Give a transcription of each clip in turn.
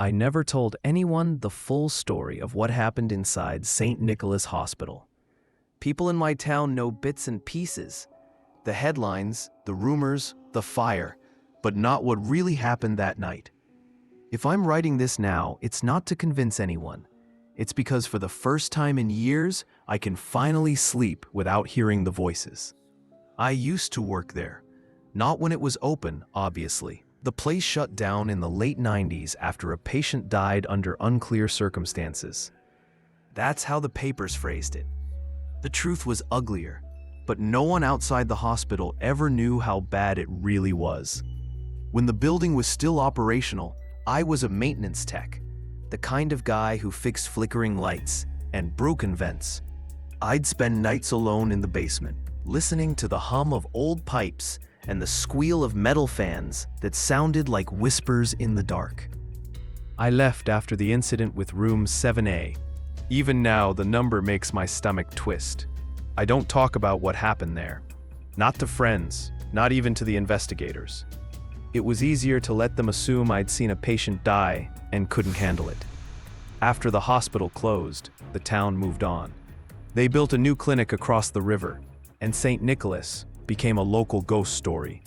I never told anyone the full story of what happened inside St. Nicholas Hospital. People in my town know bits and pieces. The headlines, the rumors, the fire, but not what really happened that night. If I'm writing this now, it's not to convince anyone. It's because for the first time in years, I can finally sleep without hearing the voices. I used to work there. Not when it was open, obviously. The place shut down in the late 90s after a patient died under unclear circumstances. That's how the papers phrased it. The truth was uglier, but no one outside the hospital ever knew how bad it really was. When the building was still operational, I was a maintenance tech, the kind of guy who fixed flickering lights and broken vents. I'd spend nights alone in the basement, listening to the hum of old pipes and the squeal of metal fans that sounded like whispers in the dark. I left after the incident with room 7A. Even now, the number makes my stomach twist. I don't talk about what happened there. Not to friends, not even to the investigators. It was easier to let them assume I'd seen a patient die and couldn't handle it. After the hospital closed, the town moved on. They built a new clinic across the river, and St. Nicholas became a local ghost story.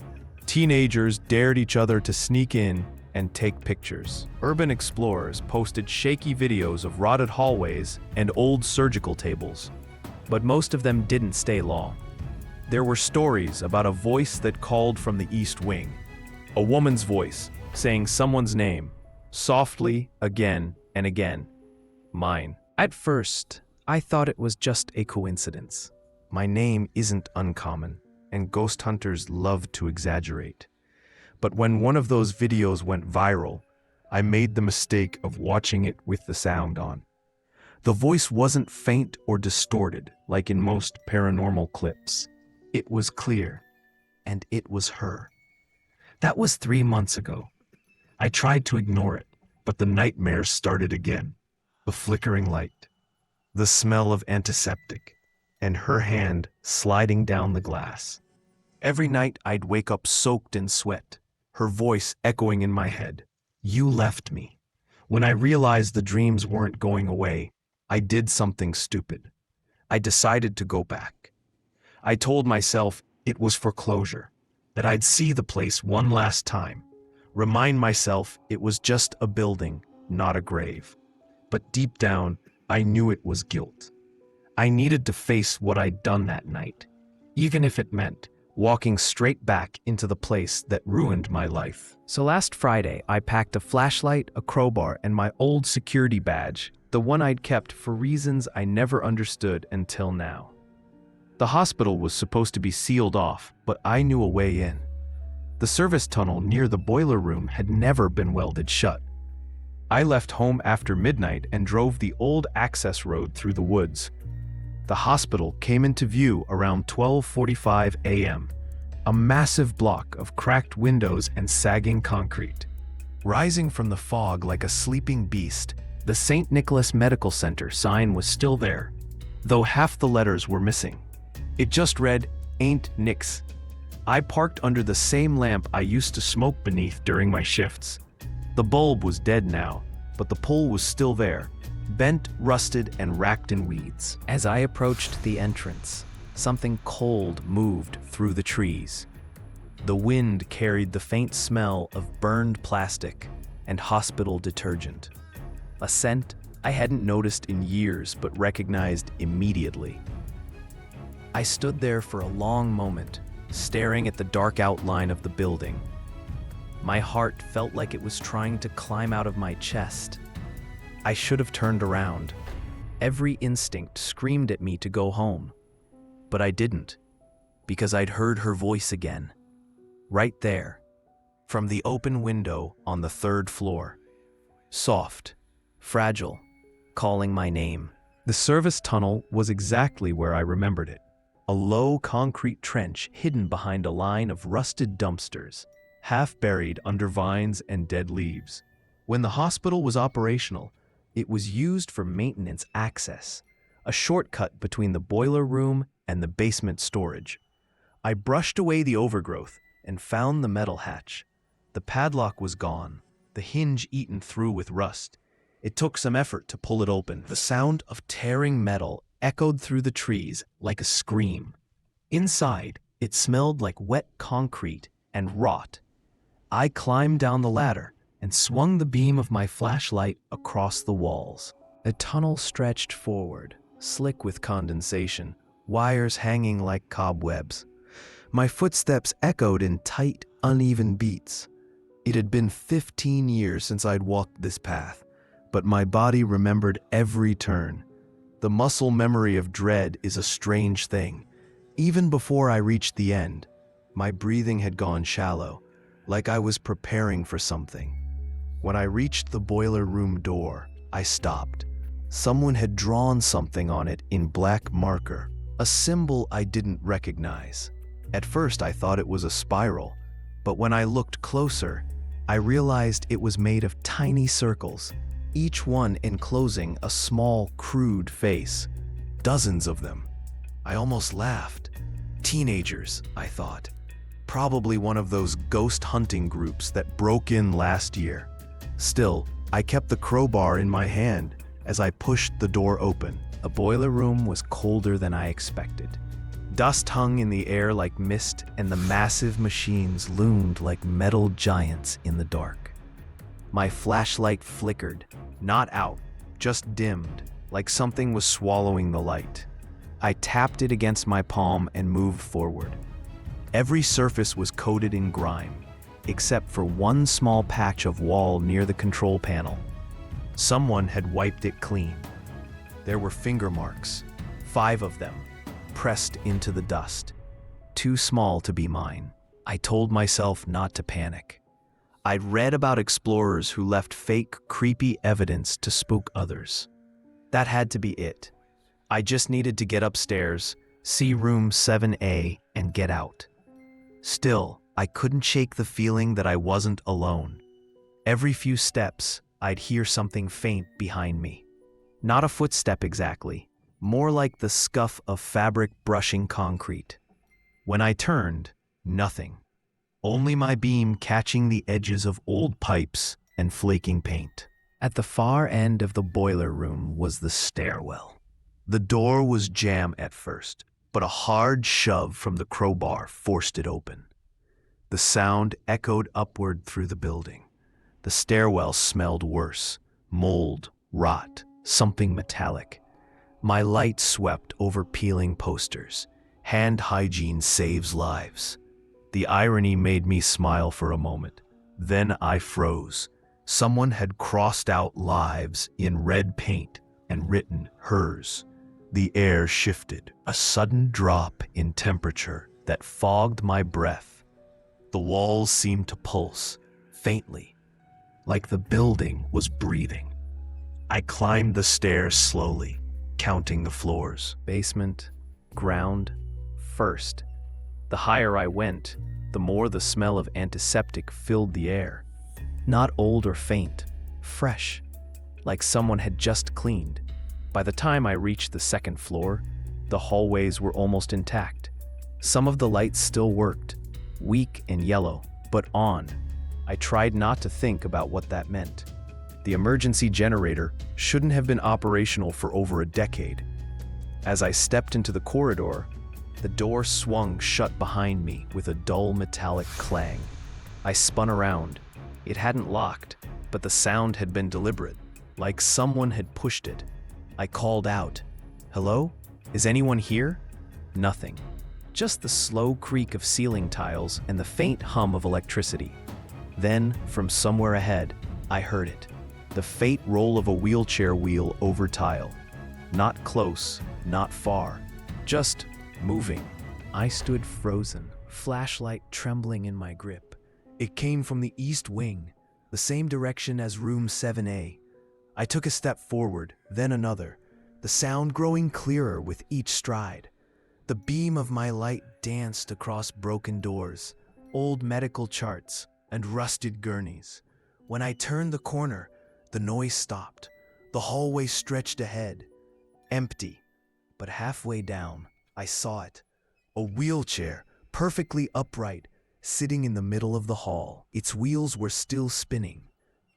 Teenagers dared each other to sneak in and take pictures. Urban explorers posted shaky videos of rotted hallways and old surgical tables, but most of them didn't stay long. There were stories about a voice that called from the East Wing, a woman's voice saying someone's name, softly, again and again. Mine. At first, I thought it was just a coincidence. My name isn't uncommon, and ghost hunters love to exaggerate. But when one of those videos went viral, I made the mistake of watching it with the sound on. The voice wasn't faint or distorted like in most paranormal clips. It was clear, and it was her. That was 3 months ago. I tried to ignore it, but the nightmares started again. The flickering light, the smell of antiseptic, and her hand sliding down the glass. Every night I'd wake up soaked in sweat, her voice echoing in my head. You left me. When I realized the dreams weren't going away, I did something stupid. I decided to go back. I told myself it was for closure, that I'd see the place one last time, remind myself it was just a building, not a grave. But deep down, I knew it was guilt. I needed to face what I'd done that night, even if it meant walking straight back into the place that ruined my life. So last Friday, I packed a flashlight, a crowbar, and my old security badge, the one I'd kept for reasons I never understood until now. The hospital was supposed to be sealed off, but I knew a way in. The service tunnel near the boiler room had never been welded shut. I left home after midnight and drove the old access road through the woods. The hospital came into view around 12:45 a.m., a massive block of cracked windows and sagging concrete. Rising from the fog like a sleeping beast, the St. Nicholas Medical Center sign was still there, though half the letters were missing. It just read, "Ain't Nix." I parked under the same lamp I used to smoke beneath during my shifts. The bulb was dead now, but the pole was still there, bent, rusted, and racked in weeds. As I approached the entrance, something cold moved through the trees. The wind carried the faint smell of burned plastic and hospital detergent, a scent I hadn't noticed in years but recognized immediately. I stood there for a long moment, staring at the dark outline of the building. My heart felt like it was trying to climb out of my chest. I should have turned around. Every instinct screamed at me to go home. But I didn't, because I'd heard her voice again. Right there, from the open window on the 3rd floor. Soft, fragile, calling my name. The service tunnel was exactly where I remembered it. A low concrete trench hidden behind a line of rusted dumpsters, half buried under vines and dead leaves. When the hospital was operational, it was used for maintenance access, a shortcut between the boiler room and the basement storage. I brushed away the overgrowth and found the metal hatch. The padlock was gone, the hinge eaten through with rust. It took some effort to pull it open. The sound of tearing metal echoed through the trees like a scream. Inside, it smelled like wet concrete and rot. I climbed down the ladder and swung the beam of my flashlight across the walls. A tunnel stretched forward, slick with condensation, wires hanging like cobwebs. My footsteps echoed in tight, uneven beats. It had been 15 years since I'd walked this path, but my body remembered every turn. The muscle memory of dread is a strange thing. Even before I reached the end, my breathing had gone shallow, like I was preparing for something. When I reached the boiler room door, I stopped. Someone had drawn something on it in black marker, a symbol I didn't recognize. At first I thought it was a spiral, but when I looked closer, I realized it was made of tiny circles, each one enclosing a small, crude face. Dozens of them. I almost laughed. Teenagers, I thought. Probably one of those ghost hunting groups that broke in last year. Still, I kept the crowbar in my hand as I pushed the door open. The boiler room was colder than I expected. Dust hung in the air like mist, and the massive machines loomed like metal giants in the dark. My flashlight flickered, not out, just dimmed, like something was swallowing the light. I tapped it against my palm and moved forward. Every surface was coated in grime, except for one small patch of wall near the control panel. Someone had wiped it clean. There were finger marks, 5 of them, pressed into the dust. Too small to be mine. I told myself not to panic. I'd read about explorers who left fake, creepy evidence to spook others. That had to be it. I just needed to get upstairs, see room 7A, and get out. Still, I couldn't shake the feeling that I wasn't alone. Every few steps, I'd hear something faint behind me. Not a footstep exactly, more like the scuff of fabric brushing concrete. When I turned, nothing. Only my beam catching the edges of old pipes and flaking paint. At the far end of the boiler room was the stairwell. The door was jammed at first, but a hard shove from the crowbar forced it open. The sound echoed upward through the building. The stairwell smelled worse. Mold, rot, something metallic. My light swept over peeling posters. Hand hygiene saves lives. The irony made me smile for a moment. Then I froze. Someone had crossed out lives in red paint and written hers. The air shifted, a sudden drop in temperature that fogged my breath. The walls seemed to pulse, faintly, like the building was breathing. I climbed the stairs slowly, counting the floors. Basement, ground, first. The higher I went, the more the smell of antiseptic filled the air. Not old or faint, fresh, like someone had just cleaned. By the time I reached the second floor, the hallways were almost intact. Some of the lights still worked, weak and yellow, but on. I tried not to think about what that meant. The emergency generator shouldn't have been operational for over a decade. As I stepped into the corridor, the door swung shut behind me with a dull metallic clang. I spun around. It hadn't locked, but the sound had been deliberate, like someone had pushed it. I called out, "Hello? Is anyone here?" Nothing. Just the slow creak of ceiling tiles and the faint hum of electricity. Then, from somewhere ahead, I heard it. The faint roll of a wheelchair wheel over tile. Not close, not far, just moving. I stood frozen, flashlight trembling in my grip. It came from the east wing, the same direction as room 7A. I took a step forward, then another, the sound growing clearer with each stride. The beam of my light danced across broken doors, old medical charts, and rusted gurneys. When I turned the corner, the noise stopped. The hallway stretched ahead, empty. But halfway down, I saw it. A wheelchair, perfectly upright, sitting in the middle of the hall. Its wheels were still spinning,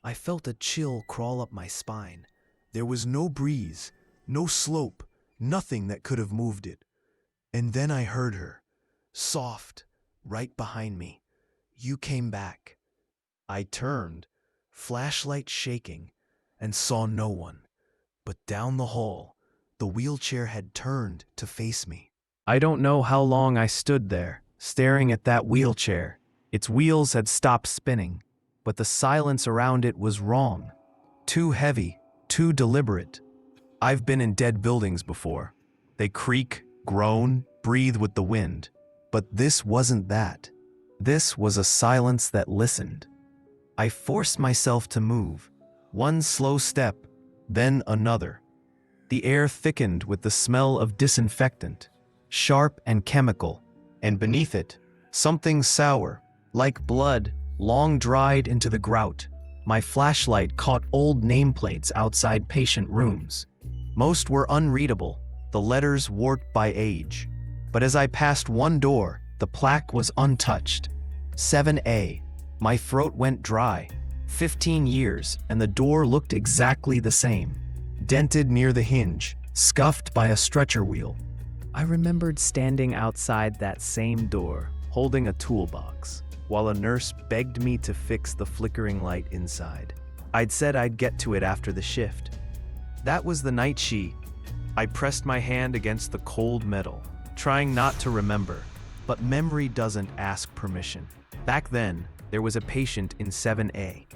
I felt a chill crawl up my spine. There was no breeze, no slope, nothing that could have moved it. And then I heard her, soft, right behind me. You came back. I turned, flashlight shaking, and saw no one. But down the hall, the wheelchair had turned to face me. I don't know how long I stood there, staring at that wheelchair. Its wheels had stopped spinning, but the silence around it was wrong. Too heavy, too deliberate. I've been in dead buildings before. They creak, groan, breathe with the wind. But this wasn't that. This was a silence that listened. I forced myself to move. One slow step, then another. The air thickened with the smell of disinfectant, sharp and chemical, and beneath it, something sour, like blood, long dried into the grout. My flashlight caught old nameplates outside patient rooms. Most were unreadable, the letters warped by age. But as I passed one door, the plaque was untouched. 7A. My throat went dry. 15 years, and the door looked exactly the same. Dented near the hinge, scuffed by a stretcher wheel. I remembered standing outside that same door, holding a toolbox, while a nurse begged me to fix the flickering light inside. I'd said I'd get to it after the shift. That was the night I pressed my hand against the cold metal, trying not to remember, but memory doesn't ask permission. Back then, there was a patient in 7A.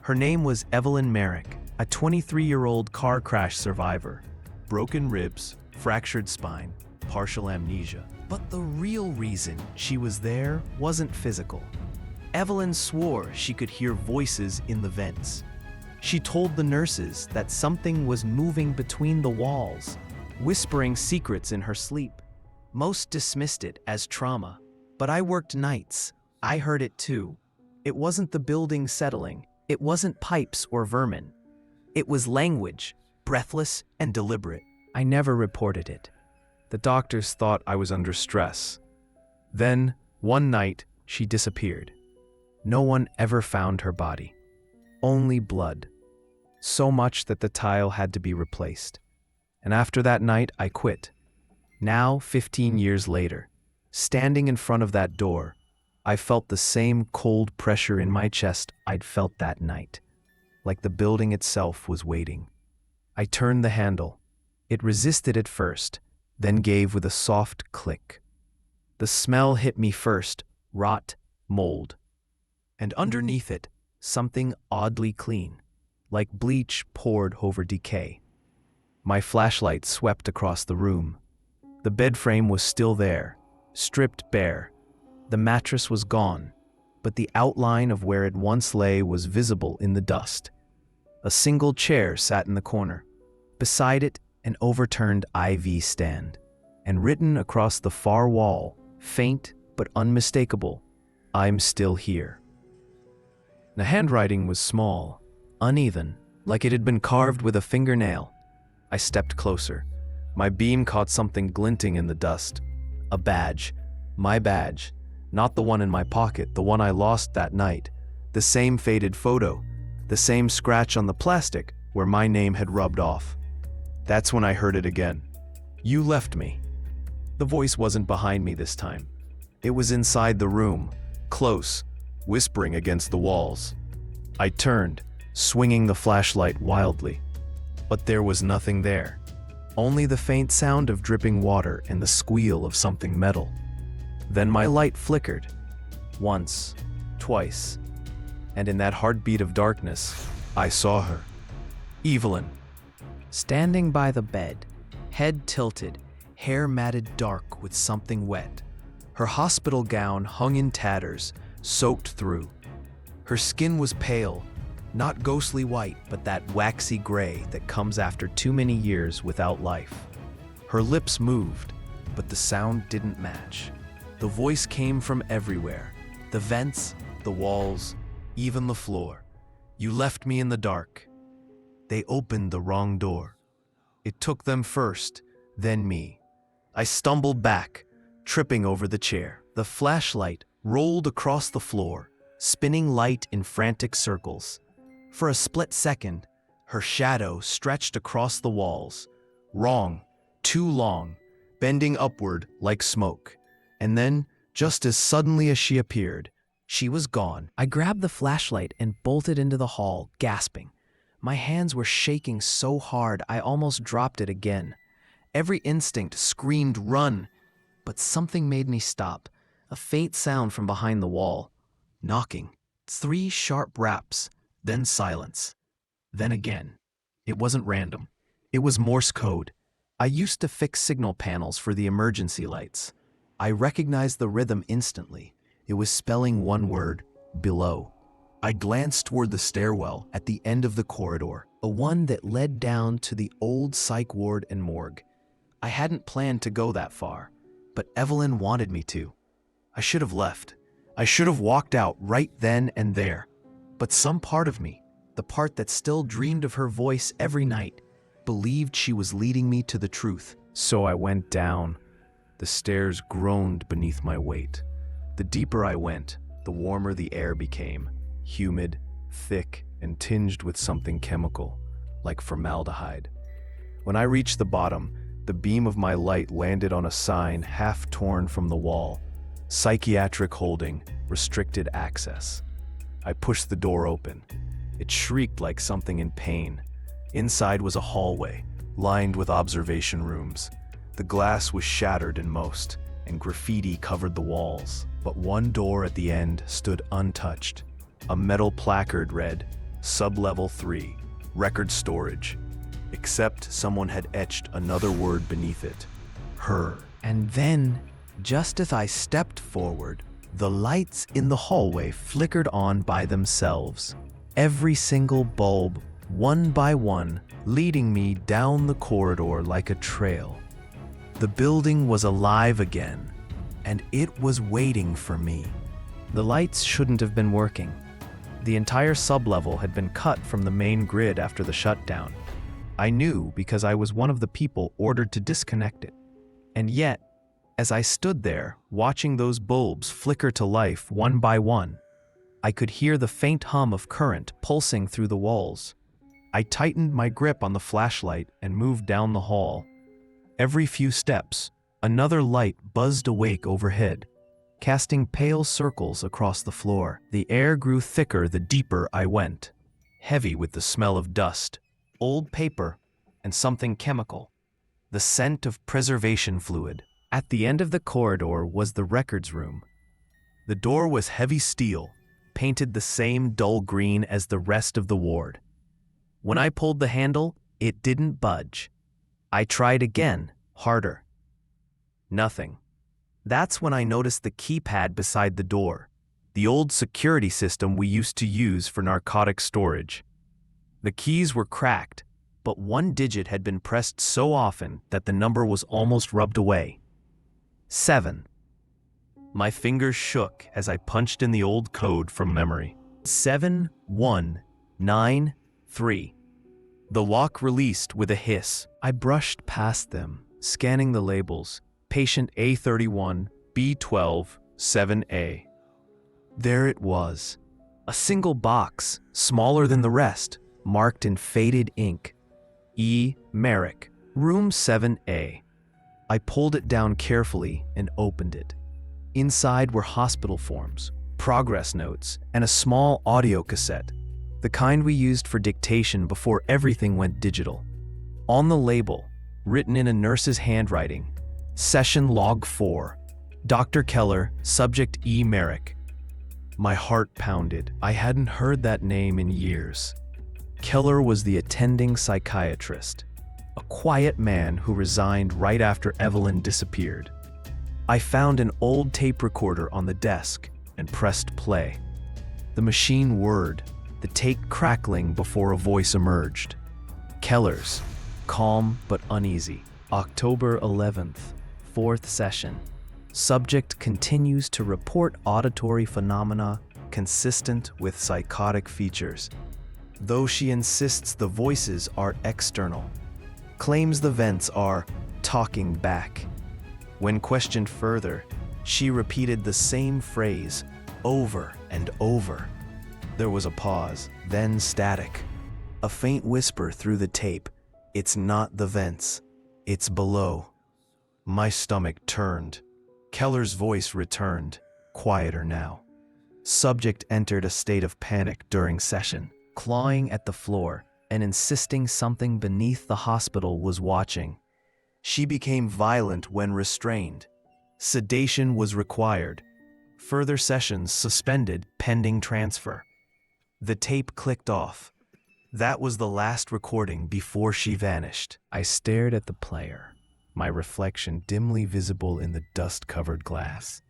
Her name was Evelyn Merrick, a 23-year-old car crash survivor. Broken ribs, fractured spine, partial amnesia. But the real reason she was there wasn't physical. Evelyn swore she could hear voices in the vents. She told the nurses that something was moving between the walls, whispering secrets in her sleep. Most dismissed it as trauma, but I worked nights. I heard it too. It wasn't the building settling. It wasn't pipes or vermin. It was language, breathless and deliberate. I never reported it. The doctors thought I was under stress. Then, one night, she disappeared. No one ever found her body. Only blood. So much that the tile had to be replaced. And after that night, I quit. Now, 15 years later, standing in front of that door, I felt the same cold pressure in my chest I'd felt that night, like the building itself was waiting. I turned the handle. It resisted at first, then gave with a soft click. The smell hit me first, rot, mold. And underneath it, something oddly clean, like bleach poured over decay. My flashlight swept across the room. The bed frame was still there, stripped bare. The mattress was gone, but the outline of where it once lay was visible in the dust. A single chair sat in the corner. Beside it, an overturned IV stand. And written across the far wall, faint but unmistakable, "I'm still here." The handwriting was small, uneven, like it had been carved with a fingernail. I stepped closer. My beam caught something glinting in the dust. A badge. My badge. Not the one in my pocket, the one I lost that night. The same faded photo. The same scratch on the plastic where my name had rubbed off. That's when I heard it again. "You left me." The voice wasn't behind me this time. It was inside the room, close, whispering against the walls. I turned, swinging the flashlight wildly. But there was nothing there. Only the faint sound of dripping water and the squeal of something metal. Then my light flickered. Once, twice. And in that heartbeat of darkness, I saw her. Evelyn. Standing by the bed, head tilted, hair matted dark with something wet. Her hospital gown hung in tatters, soaked through. Her skin was pale, not ghostly white, but that waxy gray that comes after too many years without life. Her lips moved, but the sound didn't match. The voice came from everywhere. The vents, the walls, even the floor. "You left me in the dark." They opened the wrong door. It took them first, then me. I stumbled back, tripping over the chair. The flashlight rolled across the floor, spinning light in frantic circles. For a split second, her shadow stretched across the walls. Wrong, too long, bending upward like smoke. And then, just as suddenly as she appeared, she was gone. I grabbed the flashlight and bolted into the hall, gasping. My hands were shaking so hard I almost dropped it again. Every instinct screamed, "Run!" But something made me stop. A faint sound from behind the wall. Knocking. 3 sharp raps, then silence. Then again. It wasn't random. It was Morse code. I used to fix signal panels for the emergency lights. I recognized the rhythm instantly. It was spelling one word: below. I glanced toward the stairwell at the end of the corridor, a one that led down to the old psych ward and morgue. I hadn't planned to go that far, but Evelyn wanted me to. I should have left. I should have walked out right then and there. But some part of me, the part that still dreamed of her voice every night, believed she was leading me to the truth. So I went down. The stairs groaned beneath my weight. The deeper I went, the warmer the air became, humid, thick, and tinged with something chemical, like formaldehyde. When I reached the bottom, the beam of my light landed on a sign half torn from the wall: psychiatric holding, restricted access. I pushed the door open. It shrieked like something in pain. Inside was a hallway, lined with observation rooms. The glass was shattered in most, and graffiti covered the walls. But one door at the end stood untouched. A metal placard read, "Sublevel 3, record storage." Except someone had etched another word beneath it: her. And then, just as I stepped forward, the lights in the hallway flickered on by themselves. Every single bulb, one by one, leading me down the corridor like a trail. The building was alive again, and it was waiting for me. The lights shouldn't have been working. The entire sublevel had been cut from the main grid after the shutdown. I knew because I was one of the people ordered to disconnect it. And yet, as I stood there, watching those bulbs flicker to life one by one, I could hear the faint hum of current pulsing through the walls. I tightened my grip on the flashlight and moved down the hall. Every few steps, another light buzzed awake overhead, casting pale circles across the floor. The air grew thicker the deeper I went, heavy with the smell of dust, old paper, and something chemical, the scent of preservation fluid. At the end of the corridor was the records room. The door was heavy steel, painted the same dull green as the rest of the ward. When I pulled the handle, it didn't budge. I tried again, harder. Nothing. That's when I noticed the keypad beside the door, the old security system we used to use for narcotic storage. The keys were cracked, but one digit had been pressed so often that the number was almost rubbed away. 7. My fingers shook as I punched in the old code from memory. 7193. The lock released with a hiss. I brushed past them, scanning the labels. Patient A31, B12, 7A. There it was. A single box, smaller than the rest, marked in faded ink. E. Merrick, room 7A. I pulled it down carefully and opened it. Inside were hospital forms, progress notes, and a small audio cassette, the kind we used for dictation before everything went digital. On the label, written in a nurse's handwriting, Session Log 4, Dr. Keller, Subject E. Merrick. My heart pounded. I hadn't heard that name in years. Keller was the attending psychiatrist, a quiet man who resigned right after Evelyn disappeared. I found an old tape recorder on the desk and pressed play. The machine whirred, the tape crackling before a voice emerged. Keller's, calm but uneasy. October 11th, 4th session. Subject continues to report auditory phenomena consistent with psychotic features, though she insists the voices are external. Claims the vents are talking back. When questioned further, she repeated the same phrase over and over. There was a pause, then static. A faint whisper through the tape. It's not the vents. It's below. My stomach turned. Keller's voice returned, quieter now. Subject entered a state of panic during session, clawing at the floor and insisting something beneath the hospital was watching. She became violent when restrained. Sedation was required. Further sessions suspended pending transfer. The tape clicked off. That was the last recording before she vanished. I stared at the player, my reflection dimly visible in the dust-covered glass.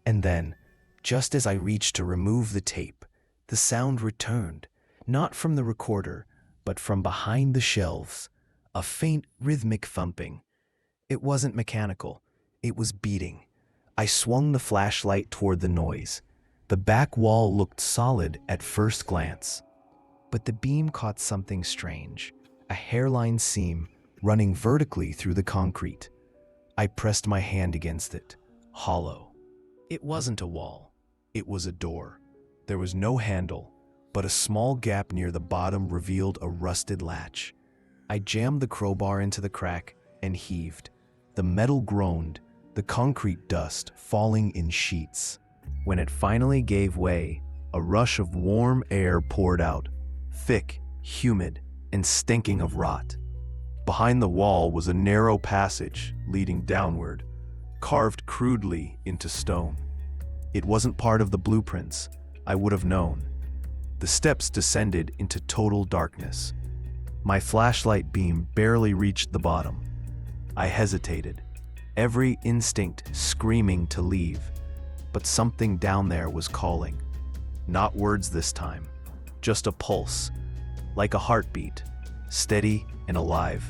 And then, just as I reached to remove the tape, the sound returned, not from the recorder, but from behind the shelves, a faint rhythmic thumping. It wasn't mechanical, it was beating. I swung the flashlight toward the noise. The back wall looked solid at first glance, but the beam caught something strange, a hairline seam running vertically through the concrete. I pressed my hand against it, hollow. It wasn't a wall, it was a door. There was no handle, but a small gap near the bottom revealed a rusted latch. I jammed the crowbar into the crack and heaved. The metal groaned, the concrete dust falling in sheets. When it finally gave way, a rush of warm air poured out, thick, humid, and stinking of rot. Behind the wall was a narrow passage leading downward, carved crudely into stone. It wasn't part of the blueprints. I would have known. The steps descended into total darkness. My flashlight beam barely reached the bottom. I hesitated, every instinct screaming to leave. But something down there was calling. Not words this time, just a pulse, like a heartbeat, steady and alive.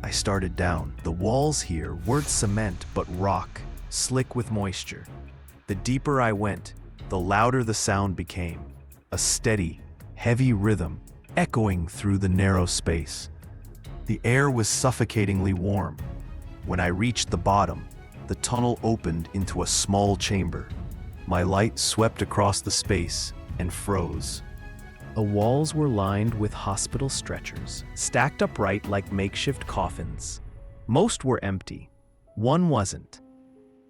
I started down. The walls here weren't cement but rock, slick with moisture. The deeper I went, the louder the sound became, a steady, heavy rhythm echoing through the narrow space. The air was suffocatingly warm. When I reached the bottom, the tunnel opened into a small chamber. My light swept across the space and froze. The walls were lined with hospital stretchers, stacked upright like makeshift coffins. Most were empty. One wasn't.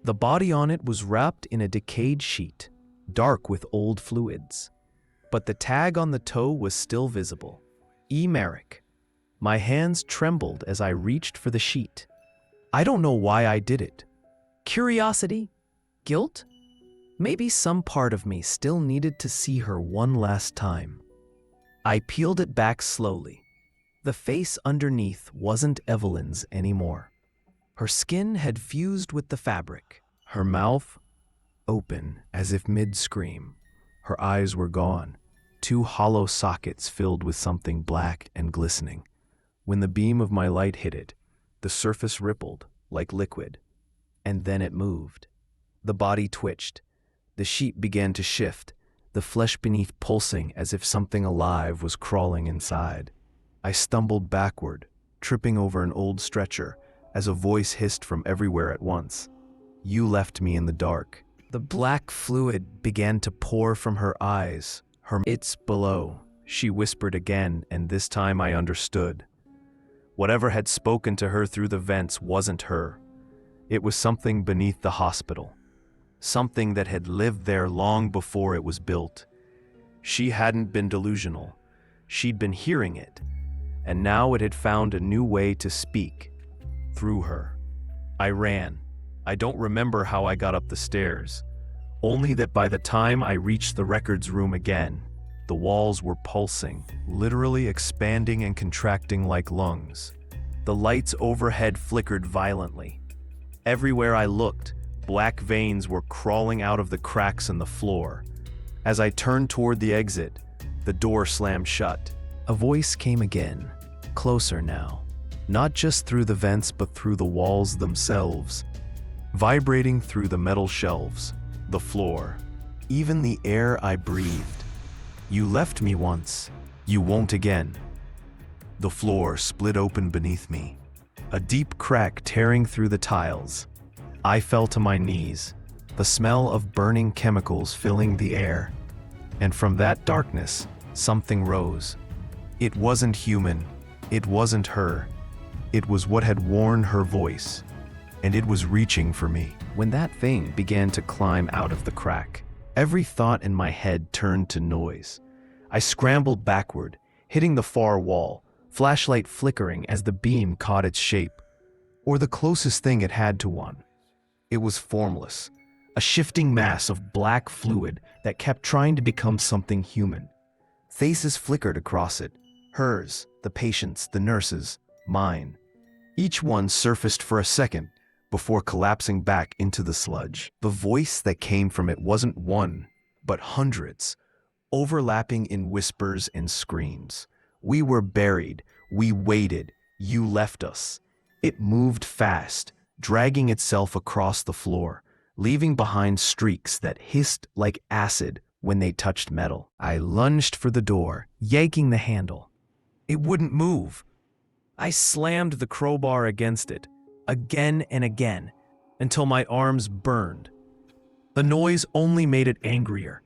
The body on it was wrapped in a decayed sheet, dark with old fluids. But the tag on the toe was still visible. E. Merrick. My hands trembled as I reached for the sheet. I don't know why I did it. Curiosity? Guilt? Maybe some part of me still needed to see her one last time. I peeled it back slowly. The face underneath wasn't Evelyn's anymore. Her skin had fused with the fabric. Her mouth open as if mid-scream. Her eyes were gone, two hollow sockets filled with something black and glistening. When the beam of my light hit it, the surface rippled like liquid. And then it moved. The body twitched. The sheet began to shift, the flesh beneath pulsing as if something alive was crawling inside. I stumbled backward, tripping over an old stretcher, as a voice hissed from everywhere at once. You left me in the dark. The black fluid began to pour from her eyes. It's below, she whispered again, and this time I understood. Whatever had spoken to her through the vents wasn't her. It was something beneath the hospital. Something that had lived there long before it was built. She hadn't been delusional. She'd been hearing it. And now it had found a new way to speak. Through her. I ran. I don't remember how I got up the stairs. Only that by the time I reached the records room again, the walls were pulsing, literally expanding and contracting like lungs. The lights overhead flickered violently. Everywhere I looked, black veins were crawling out of the cracks in the floor. As I turned toward the exit, the door slammed shut. A voice came again, closer now, not just through the vents but through the walls themselves, vibrating through the metal shelves, the floor, even the air I breathed. You left me once, you won't again. The floor split open beneath me, a deep crack tearing through the tiles. I fell to my knees, the smell of burning chemicals filling the air. And from that darkness, something rose. It wasn't human. It wasn't her. It was what had worn her voice, and it was reaching for me. When that thing began to climb out of the crack, every thought in my head turned to noise. I scrambled backward, hitting the far wall, flashlight flickering as the beam caught its shape, or the closest thing it had to one. It was formless, a shifting mass of black fluid that kept trying to become something human. Faces flickered across it, hers, the patient's, the nurse's, mine. Each one surfaced for a second before collapsing back into the sludge. The voice that came from it wasn't one, but hundreds, overlapping in whispers and screams. We were buried, we waited, you left us. It moved fast, dragging itself across the floor, leaving behind streaks that hissed like acid when they touched metal. I lunged for the door, yanking the handle. It wouldn't move. I slammed the crowbar against it, again and again, until my arms burned. The noise only made it angrier.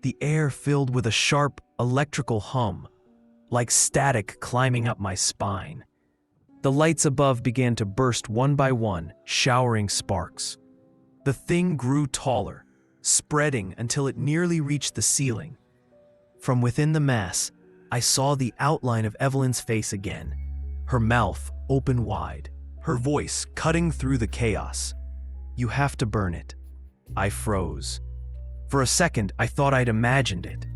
The air filled with a sharp, electrical hum, like static climbing up my spine. The lights above began to burst one by one, showering sparks. The thing grew taller, spreading until it nearly reached the ceiling. From within the mass, I saw the outline of Evelyn's face again, her mouth open wide, her voice cutting through the chaos. You have to burn it. I froze. For a second, I thought I'd imagined it.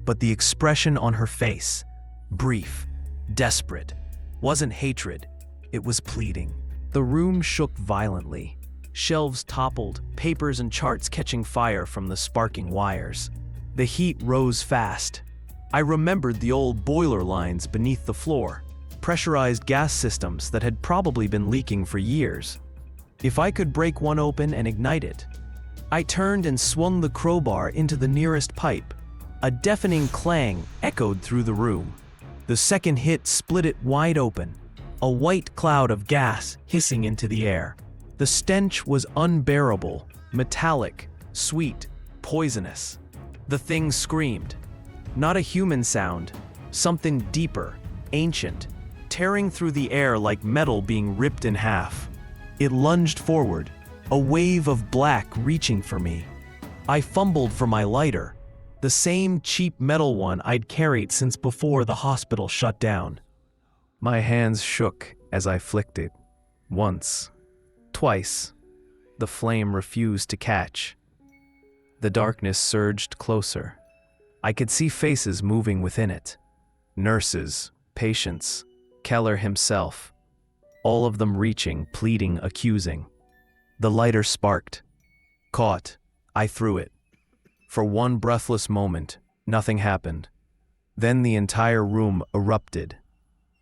But the expression on her face, brief, desperate, wasn't hatred, it was pleading. The room shook violently. Shelves toppled, papers and charts catching fire from the sparking wires. The heat rose fast. I remembered the old boiler lines beneath the floor, pressurized gas systems that had probably been leaking for years. If I could break one open and ignite it. I turned and swung the crowbar into the nearest pipe. A deafening clang echoed through the room. The second hit split it wide open, a white cloud of gas hissing into the air. The stench was unbearable, metallic, sweet, poisonous. The thing screamed. Not a human sound, something deeper, ancient, tearing through the air like metal being ripped in half. It lunged forward, a wave of black reaching for me. I fumbled for my lighter, the same cheap metal one I'd carried since before the hospital shut down. My hands shook as I flicked it. Once, twice, the flame refused to catch. The darkness surged closer. I could see faces moving within it. Nurses, patients, Keller himself. All of them reaching, pleading, accusing. The lighter sparked. Caught. I threw it. For one breathless moment, nothing happened. Then the entire room erupted.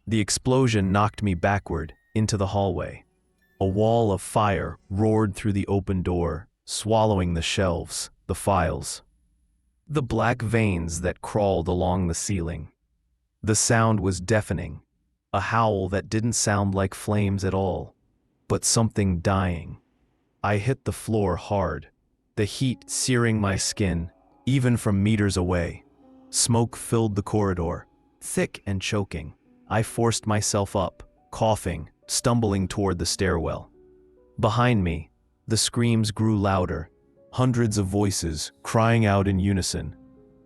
The explosion knocked me backward into the hallway. A wall of fire roared through the open door, swallowing the shelves, the files, the black veins that crawled along the ceiling. The sound was deafening, a howl that didn't sound like flames at all, but something dying. I hit the floor hard, the heat searing my skin, even from meters away. Smoke filled the corridor, thick and choking. I forced myself up, coughing, stumbling toward the stairwell. Behind me, the screams grew louder, hundreds of voices crying out in unison,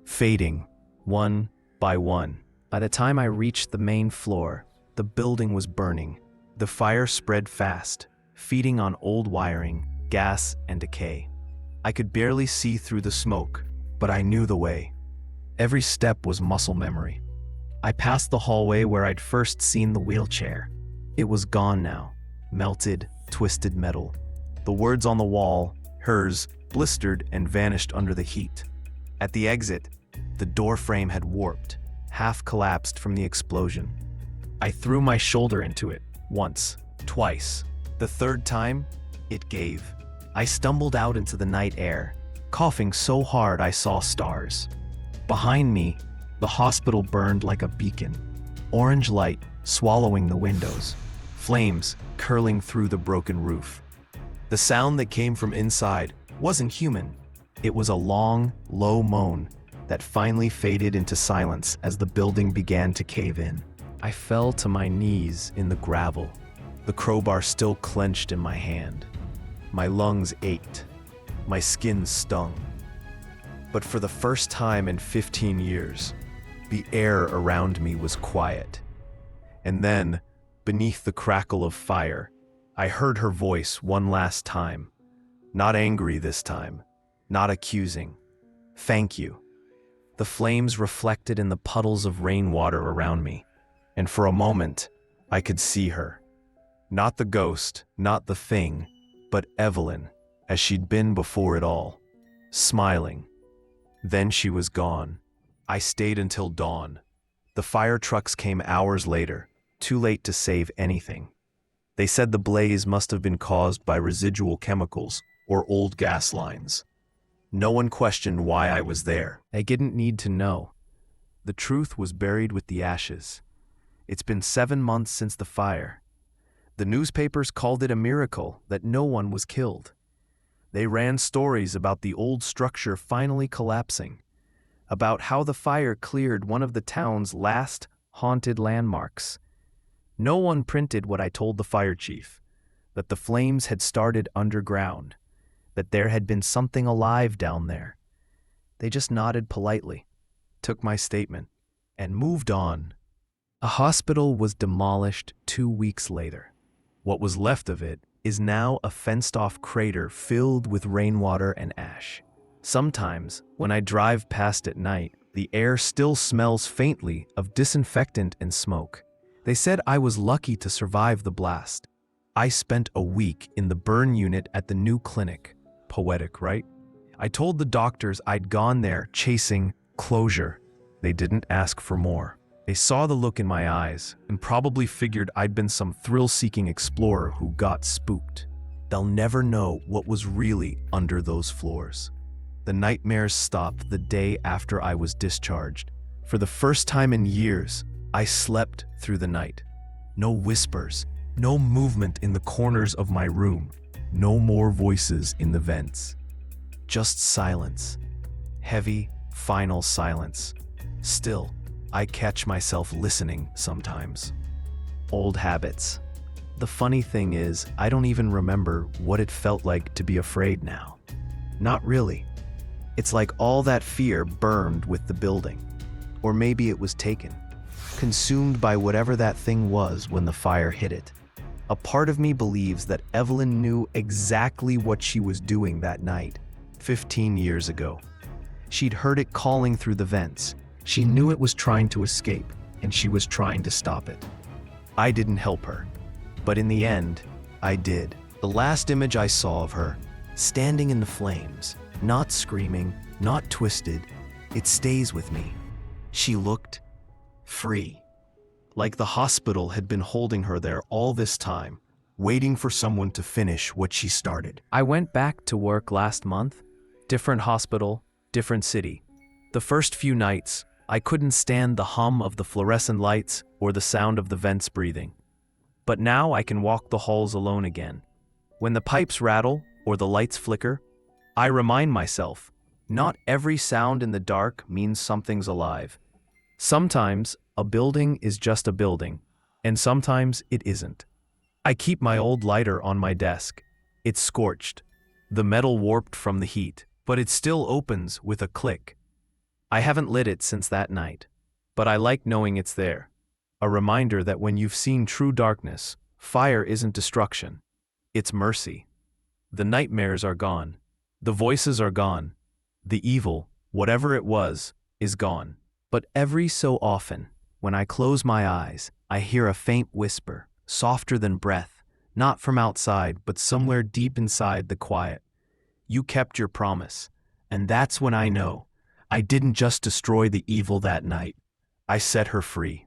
fading, one by one. By the time I reached the main floor, the building was burning. The fire spread fast, feeding on old wiring, gas, and decay. I could barely see through the smoke, but I knew the way. Every step was muscle memory. I passed the hallway where I'd first seen the wheelchair. It was gone now, melted, twisted metal. The words on the wall, hers, blistered and vanished under the heat. At the exit, the door frame had warped, half collapsed from the explosion. I threw my shoulder into it, once, twice. The third time, it gave. I stumbled out into the night air, coughing so hard I saw stars. Behind me, the hospital burned like a beacon, orange light swallowing the windows, flames curling through the broken roof. The sound that came from inside wasn't human. It was a long, low moan, that finally faded into silence as the building began to cave in. I fell to my knees in the gravel, the crowbar still clenched in my hand. My lungs ached. My skin stung. But for the first time in 15 years, the air around me was quiet. And then, beneath the crackle of fire, I heard her voice one last time. Not angry this time, not accusing. Thank you. The flames reflected in the puddles of rainwater around me, and for a moment, I could see her. Not the ghost, not the thing, but Evelyn, as she'd been before it all, smiling. Then she was gone. I stayed until dawn. The fire trucks came hours later, too late to save anything. They said the blaze must have been caused by residual chemicals or old gas lines. No one questioned why I was there. I didn't need to know. The truth was buried with the ashes. It's been 7 months since the fire. The newspapers called it a miracle that no one was killed. They ran stories about the old structure finally collapsing, about how the fire cleared one of the town's last haunted landmarks. No one printed what I told the fire chief, that the flames had started underground, that there had been something alive down there. They just nodded politely, took my statement, and moved on. A hospital was demolished 2 weeks later. What was left of it is now a fenced-off crater filled with rainwater and ash. Sometimes, when I drive past at night, the air still smells faintly of disinfectant and smoke. They said I was lucky to survive the blast. I spent a week in the burn unit at the new clinic. Poetic, right? I told the doctors I'd gone there chasing closure. They didn't ask for more. They saw the look in my eyes and probably figured I'd been some thrill-seeking explorer who got spooked. They'll never know what was really under those floors. The nightmares stopped the day after I was discharged. For the first time in years, I slept through the night. No whispers, no movement in the corners of my room, no more voices in the vents. Just silence. Heavy, final silence. Still, I catch myself listening sometimes. Old habits. The funny thing is, I don't even remember what it felt like to be afraid now. Not really. It's like all that fear burned with the building. Or maybe it was taken, consumed by whatever that thing was when the fire hit it. A part of me believes that Evelyn knew exactly what she was doing that night, 15 years ago. She'd heard it calling through the vents. She knew it was trying to escape, and she was trying to stop it. I didn't help her, but in the end, I did. The last image I saw of her, standing in the flames, not screaming, not twisted, it stays with me. She looked free, like the hospital had been holding her there all this time, waiting for someone to finish what she started. I went back to work last month, different hospital, different city. The first few nights, I couldn't stand the hum of the fluorescent lights or the sound of the vents breathing. But now I can walk the halls alone again. When the pipes rattle or the lights flicker, I remind myself, not every sound in the dark means something's alive. Sometimes a building is just a building, and sometimes it isn't. I keep my old lighter on my desk. It's scorched, the metal warped from the heat, but it still opens with a click. I haven't lit it since that night, but I like knowing it's there. A reminder that when you've seen true darkness, fire isn't destruction, it's mercy. The nightmares are gone. The voices are gone. The evil, whatever it was, is gone. But every so often, when I close my eyes, I hear a faint whisper, softer than breath, not from outside, but somewhere deep inside the quiet. You kept your promise, and that's when I know I didn't just destroy the evil that night. I set her free.